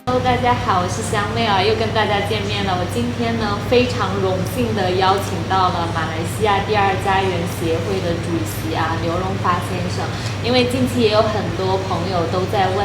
Hello，大家好，我是香妹啊，又跟大家见面了。我今天呢非常荣幸的邀请到了马来西亚第二家园协会的主席刘荣发先生。因为近期也有很多朋友都在问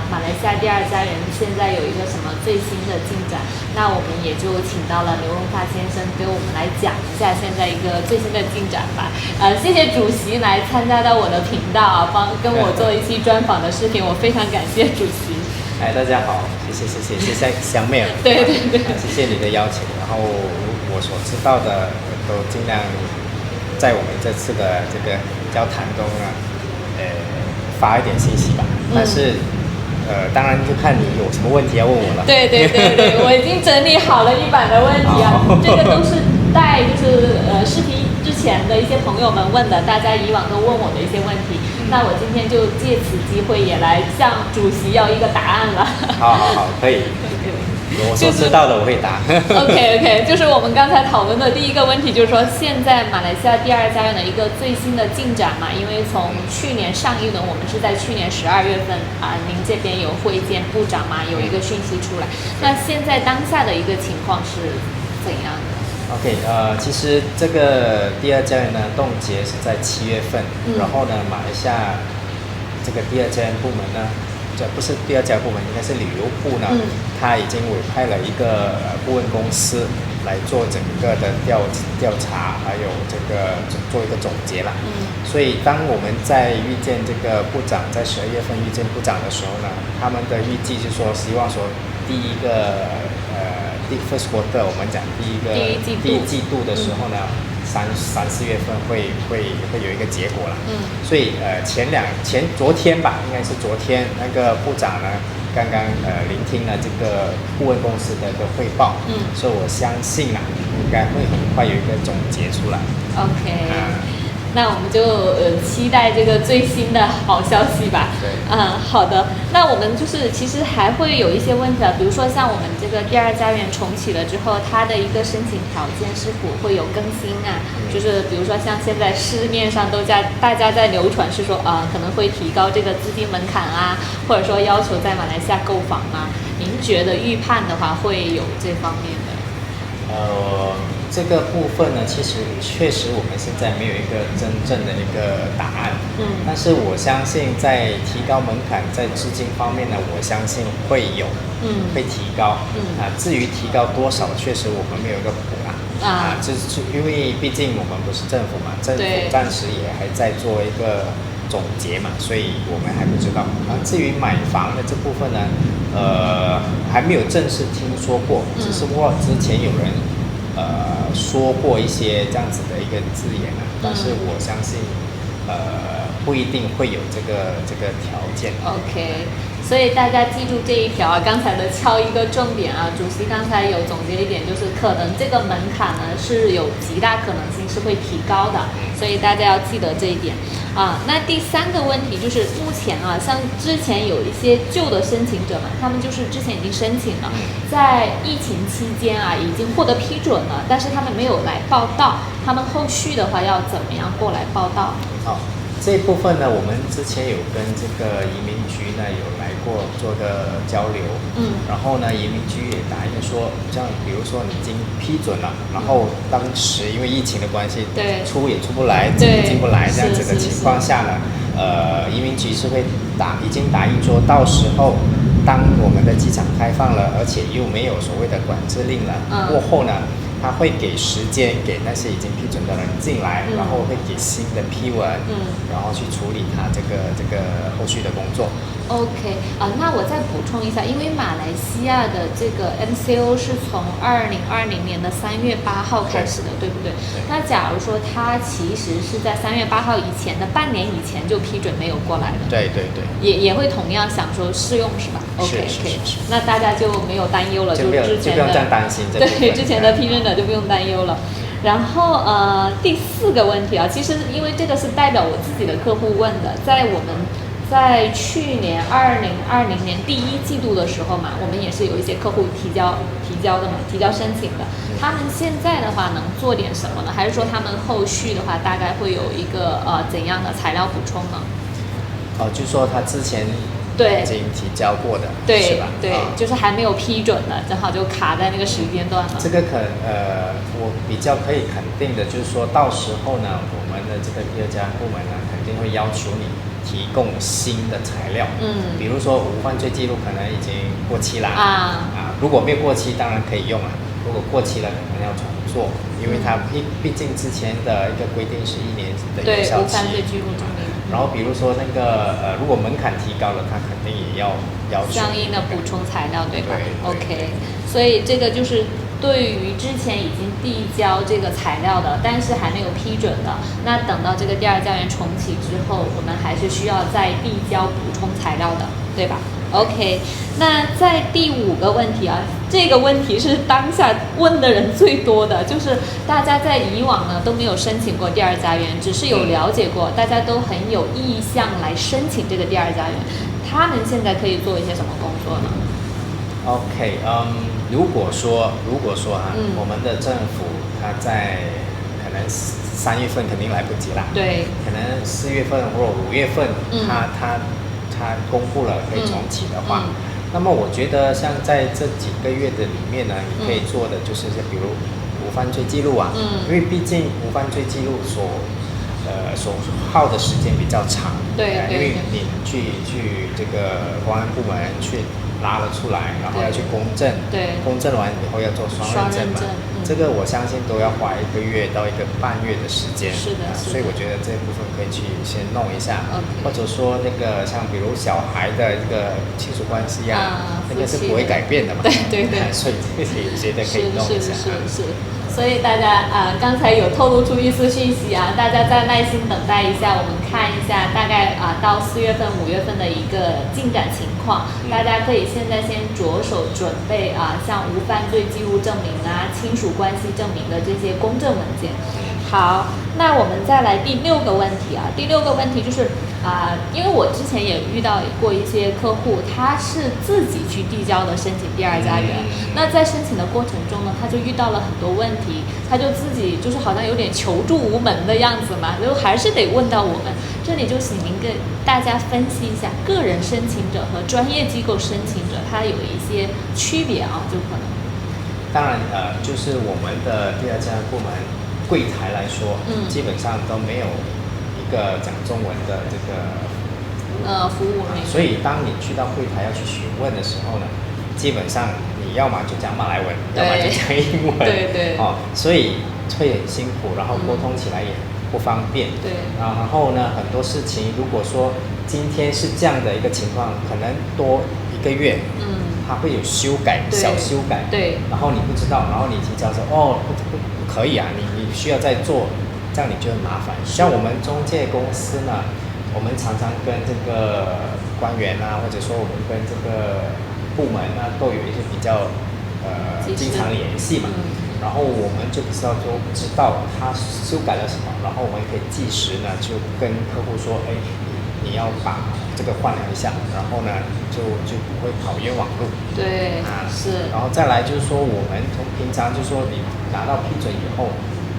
马来西亚第二家园现在有一个什么最新的进展，那我们也就请到了刘荣发先生给我们来讲一下现在一个最新的进展吧。谢谢主席来参加到我的频道跟我做一期专访的视频，我非常感谢主席。大家好，谢谢香妹儿，对，谢谢你的邀请。然后我所知道的都尽量在我们这次的这个交谈中发一点信息吧。但是当然就看你有什么问题要问我了。对，我已经整理好了一版的问题这个都是带视频之前的一些朋友们问的，大家以往都问我的一些问题。那我今天就借此机会也来向主席要一个答案了。好，可以。我所知道的我会答。OK， 就是我们刚才讨论的第一个问题，就是说现在马来西亚第二家园的一个最新的进展嘛，因为从去年上一轮我们是在去年12月份您这边有会见部长嘛，有一个讯息出来。那现在当下的一个情况是怎样的？OK， 其实这个第二家园呢冻结是在7月份，然后呢，马来西亚这个第二家园部门呢，这不是第二家部门，应该是旅游部呢，他已经委派了一个顾问公司来做整个的调查，还有这个做一个总结了。所以当我们在遇见这个部长，在12月份遇见部长的时候呢，他们的预计就是说，希望说第一first quarter， 我们讲第一季度的时候呢，3、4月份会有一个结果了。所以昨天吧，应该是昨天那个部长呢，刚刚聆听了这个顾问公司的一个汇报。所以我相信应该会很快有一个总结出来。OK。那我们就期待这个最新的好消息吧。对。好的。那我们其实还会有一些问题比如说像我们这个第二家园重启了之后，它的一个申请条件是否会有更新就是比如说像现在市面上大家在流传是说可能会提高这个资金门槛或者说要求在马来西亚购房您觉得预判的话会有这方面的？这个部分呢，其实确实我们现在没有一个真正的一个答案。但是我相信在提高门槛，在资金方面呢，我相信会有，会提高。至于提高多少，确实我们没有一个谱因为毕竟我们不是政府嘛，政府暂时也还在做一个总结嘛，所以我们还不知道。至于买房的这部分呢，还没有正式听说过，只是说之前有人说过一些这样子的一个字眼但是我相信不一定会有这个条件。OK， 所以大家记住这一条刚才的敲一个重点主席刚才有总结一点，就是可能这个门槛呢是有极大可能性是会提高的，所以大家要记得这一点那第三个问题就是目前像之前有一些旧的申请者们，他们就是之前已经申请了，在疫情期间已经获得批准了，但是他们没有来报到，他们后续的话要怎么样过来报到？这一部分呢，我们之前有跟这个移民局呢有来过做个交流，然后呢，移民局也答应说，像比如说你已经批准了，然后当时因为疫情的关系，出也出不来，进不来这样子的情况下呢，移民局是会已经答应说，到时候当我们的机场开放了，而且又没有所谓的管制令了，过后呢，他会给时间给那些已经批准的人进来，然后会给新的批文，然后去处理他这个后续的工作。OK 那我再补充一下，因为马来西亚的这个 MCO 是从2020年的3月8号开始的，对不对？那假如说他其实是在3月8号以前的半年以前就批准没有过来的，对，也会同样想说适用是吧？OK， 那大家就没有担忧了，就之前的不用这样担心，对之前的批准者就不用担忧了。然后第四个问题其实因为这个是代表我自己的客户问的，在去年2020年第一季度的时候嘛，我们也是有一些客户提交申请的。他们现在的话能做点什么呢？还是说他们后续的话大概会有一个怎样的材料补充呢？就是说他之前对已经提交过的，对是吧？对，就是还没有批准的，正好就卡在那个时间段了。这个我比较可以肯定的就是说到时候呢，我们的这个第二家部门呢，肯定会要求你提供新的材料，比如说无犯罪记录可能已经过期啦，如果没有过期，当然可以用了。如果过期了，可能要重做，因为它毕竟之前的一个规定是1年的有效期。对，无犯罪记录证明。然后比如说那个如果门槛提高了，它肯定也要求相应的补充材料，对吧？对 OK， 所以这个就是对于之前已经递交这个材料的，但是还没有批准的，那等到这个第二家园重启之后，我们还是需要再递交补充材料的，对吧？OK， 那在第5个问题啊，这个问题是当下问的人最多的，就是大家在以往呢都没有申请过第二家园，只是有了解过，大家都很有意向来申请这个第二家园。他们现在可以做一些什么工作呢 ？OK， 如果说我们的政府它在可能3月份肯定来不及啦，对，可能4月份或者5月份，它公布了可以重启的话，那么我觉得像在这几个月的里面呢，你可以做的就是比如无犯罪记录啊，因为毕竟无犯罪记录所耗的时间比较长，对，因为你去这个公安部门去拉了出来，然后要去公证，对，公证完以后要做双认证嘛，这个我相信都要花1个月到1个半月的时间，是的，所以我觉得这部分可以去先弄一下，或者说那个像比如小孩的一个亲属关系啊，那个是不会改变的嘛，对，所以这些觉得可以弄一下，是。所以大家刚才有透露出一丝讯息啊，大家再耐心等待一下，我们看一下大概到4月份、5月份的一个进展情况。大家可以现在先着手准备像无犯罪记录证明啊、亲属关系证明的这些公证文件。好，那我们再来第6个问题啊。第6个问题就是因为我之前也遇到过一些客户，他是自己去递交的申请第二家园。那在申请的过程中呢，他就遇到了很多问题，他就自己就是好像有点求助无门的样子嘛，就还是得问到我们。这里就请您跟大家分析一下，个人申请者和专业机构申请者，它有一些区别啊，就可能。当然就是我们的第二家部门。柜台来说，基本上都没有一个讲中文的这个服务所以当你去到柜台要去询问的时候呢，基本上你要么就讲马来文，要么就讲英文，对，所以会很辛苦，然后沟通起来也不方便，对，然后呢，很多事情如果说今天是这样的一个情况，可能多1个月，它会有修改，小修改，对，然后你不知道，然后你提交说不可以啊，你需要再做，这样你就很麻烦。像我们中介公司呢，我们常常跟这个官员啊，或者说我们跟这个部门呢，都有一些比较经常联系嘛，然后我们就知道他修改了什么，然后我们可以及时呢就跟客户说，你要把这个换了一下，然后呢就不会跑冤枉路。对，是。然后再来就是说，我们从平常就是说你拿到批准以后，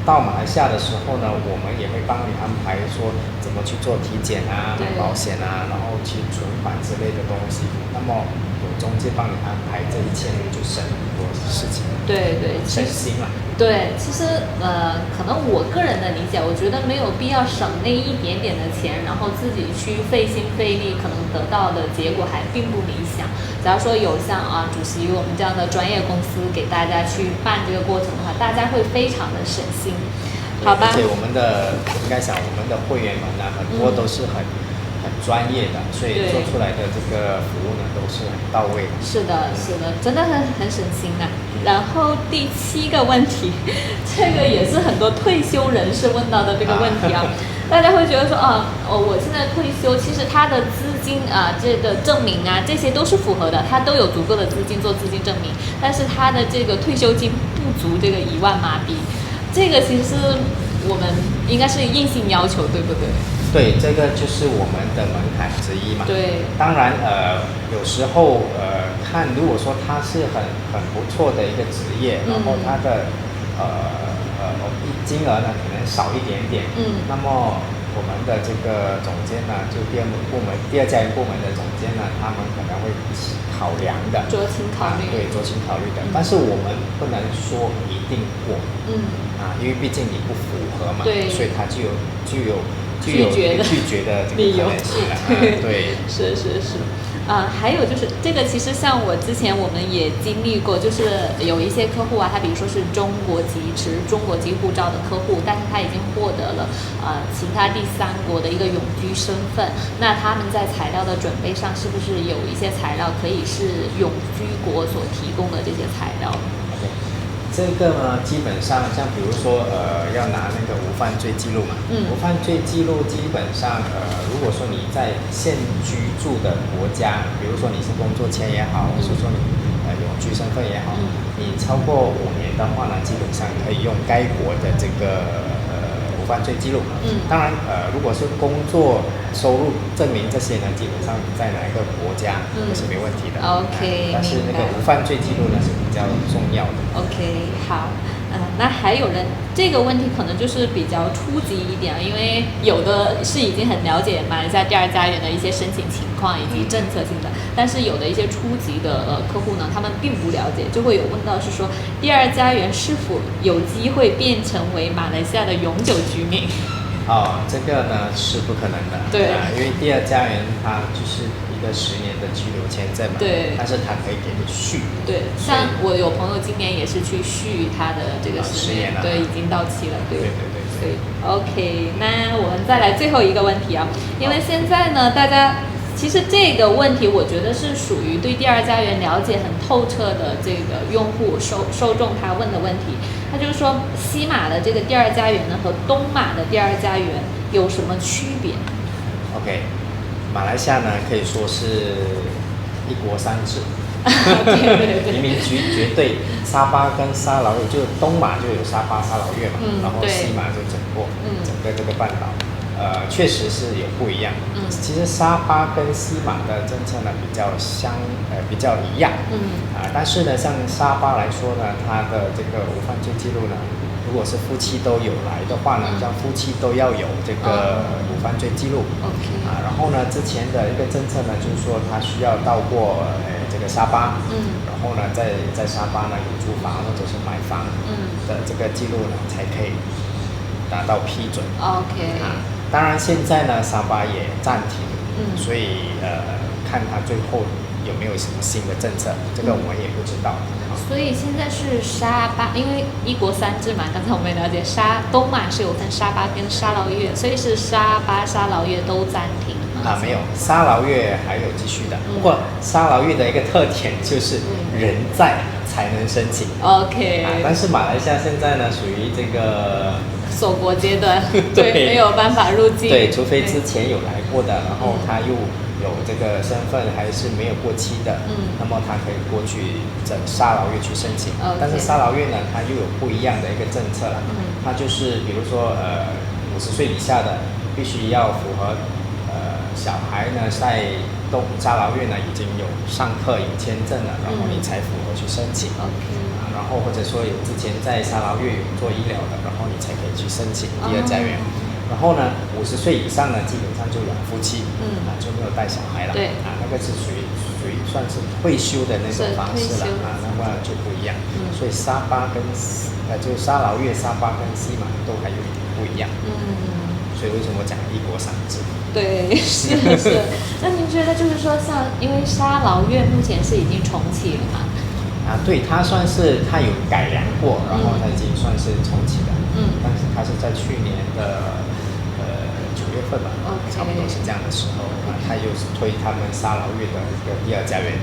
到马来西亚的时候呢，我们也会帮你安排说怎么去做体检啊、买保险啊，然后去存款之类的东西。那么有中介帮你安排这一切，就省很多事情。对，省心了。对，其实可能我个人的理解，我觉得没有必要省那一点点的钱，然后自己去费心费力，可能得到的结果还并不理想。假如说有像主席我们这样的专业公司给大家去办这个过程的话，大家会非常的省心，好吧？而且我们的应该讲，我们的会员们呢，很多都是很专业的，所以做出来的这个服务呢，都是很到位的。是的，真的很省心啊。然后第7个问题，这个也是很多退休人士问到的这个问题啊。大家会觉得说我现在退休，其实他的资金这个证明啊，这些都是符合的，他都有足够的资金做资金证明，但是他的这个退休金不足这个1万马币，这个其实我们应该是硬性要求，对不对？对，这个就是我们的门槛之一嘛。对。当然有时候看，如果说他是很不错的一个职业，然后他的金额呢可能少一点点，那么我们的这个总监呢，就第二家园部门的总监呢，他们可能会考量的，酌情考虑，对，酌情考虑的。但是我们不能说一定过，因为毕竟你不符合嘛，对，所以他就有拒绝的这个理由，对，是。还有就是这个，其实像我之前我们也经历过，就是有一些客户啊，他比如说是中国籍持中国籍护照的客户，但是他已经获得了其他第三国的一个永居身份，那他们在材料的准备上，是不是有一些材料可以是永居国所提供的这些材料？这个呢，基本上像比如说要拿那个无犯罪记录嘛，无犯罪记录基本上如果说你在现居住的国家，比如说你是工作签也好，或者说你永居身份也好，你超过5年的话呢，基本上可以用该国的这个无犯罪记录。当然如果是工作收入证明这些呢，基本上你在哪一个国家也是没问题的。OK， 但是那个无犯罪记录呢是比较重要的。OK， 好。那还有人这个问题可能就是比较初级一点，因为有的是已经很了解马来西亚第二家园的一些申请情况以及政策性的，但是有的一些初级的客户呢，他们并不了解，就会有问到是说第二家园是否有机会变成为马来西亚的永久居民？这个呢是不可能的，对，因为第二家园它就是一个10年的居留签证嘛，对，但是它可以给你续，对，像我有朋友今年也是去续他的这个10年了，对，已经到期了，对。OK， 那我们再来最后一个问题啊，因为现在呢，大家其实这个问题，我觉得是属于对第二家园了解很透彻的这个用户受众他问的问题。他就是说，西马的这个第二家园呢和东马的第二家园有什么区别 ？OK， 马来西亚呢可以说是1国3制，移民局绝对沙巴跟沙劳越，就是东马就有沙巴、沙劳越嘛，然后西马就整个这个半岛。确实是有不一样。其实沙巴跟西马的政策呢比较一样。但是呢，像沙巴来说呢，它的这个无犯罪记录呢，如果是夫妻都有来的话呢，像夫妻都要有这个无犯罪记录。然后呢，之前的一个政策呢，就是说他需要到过这个沙巴，然后呢，在沙巴呢有租房或者是买房的这个记录呢，才可以达到批准。当然现在呢，沙巴也暂停，所以看他最后有没有什么新的政策，这个我们也不知道。所以现在是沙巴，因为1国3制嘛，刚才我们也了解，东马是有分沙巴跟沙劳越，所以是沙巴、沙劳越都暂停吗？没有，沙劳越还有继续的。不过沙劳越的一个特点就是人在才能申请。但是马来西亚现在呢，属于这个锁国阶段，对，没有办法入境。对，除非之前有来过的，然后他又有这个身份还是没有过期的，那么他可以过去沙劳越去申请。但是沙劳越呢，它又有不一样的一个政策了，它就是比如说50岁以下的必须要符合小孩呢在沙劳越呢已经有上课有签证了，然后你才符合去申请。然后或者说有之前在沙劳越有做医疗的，然后你才可以去申请第二家园。然后呢，50岁以上呢，基本上就养夫妻，就没有带小孩了。那个是属于算是退休的那种方式了那么就不一样。所以沙巴跟就沙劳越、沙巴跟西马都还有一点不一样。所以为什么讲1国3制？对，是。那您觉得就是说，像因为沙劳越目前是已经重启了嘛？对，它算是它有改良过，然后它已经算是重启了。但是它是在去年的9月份吧，差不多是这样的时候它又是推他们沙劳越的一个第二家园。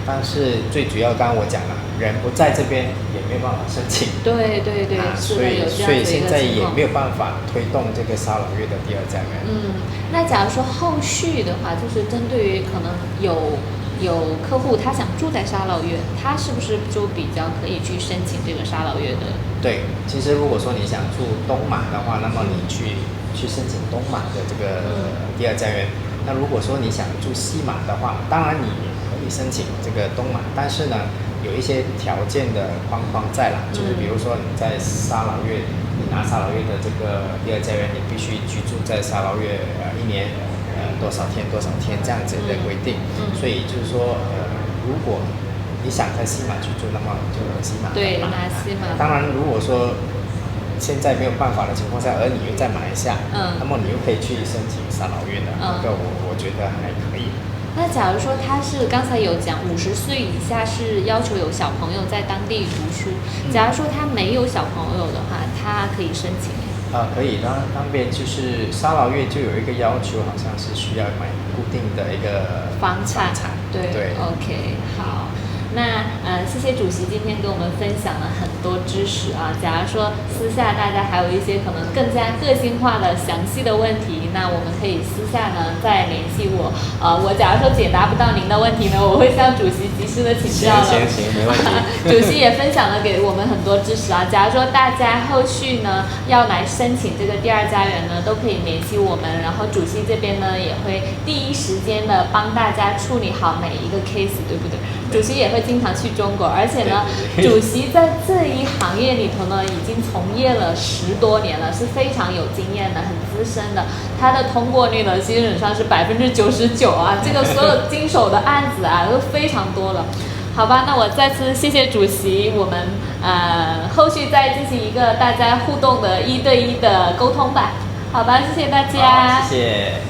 但是最主要，刚刚我讲了，人不在这边也没有办法申请。对，所以现在也没有办法推动这个沙劳越的第二家园。那假如说后续的话，就是针对于可能有客户他想住在沙劳越，他是不是就比较可以去申请这个沙劳越的？对，其实如果说你想住东马的话，那么你去申请东马的这个第二家园。那如果说你想住西马的话，当然你也可以申请这个东马，但是呢，有一些条件的框在啦，就是比如说你在沙劳越，你拿沙劳越的这个第二家园，你必须居住在沙劳越1年多少天这样子的规定。所以就是说如果你想在西马居住，那么就西马。对，拿西马。当然，如果说现在没有办法的情况下，而你又在马来西亚，那么你又可以去申请沙劳越的，那个我觉得还可以。那假如说他是刚才有讲50岁以下是要求有小朋友在当地读书，假如说他没有小朋友的话，他可以申请可以，当边就是沙劳越就有一个要求，好像是需要买固定的一个房产。对 OK， 好。那谢谢主席今天给我们分享了很多知识啊。假如说私下大家还有一些可能更加个性化的详细的问题，那我们可以私下呢再联系我。我假如说解答不到您的问题呢，我会向主席及时的请教的。行，没问题。主席也分享了给我们很多知识啊。假如说大家后续呢要来申请这个第二家园呢，都可以联系我们，然后主席这边呢也会第一时间的帮大家处理好每一个 case， 对不对？主席也会经常去中国，而且呢，主席在这一行业里头呢，已经从业了10多年了，是非常有经验的，很资深的。他的通过率呢，基本上是99%啊，这个所有经手的案子啊，都非常多了。好吧，那我再次谢谢主席，我们后续再进行一个大家互动的1对1的沟通吧。好吧，谢谢大家。好，谢谢。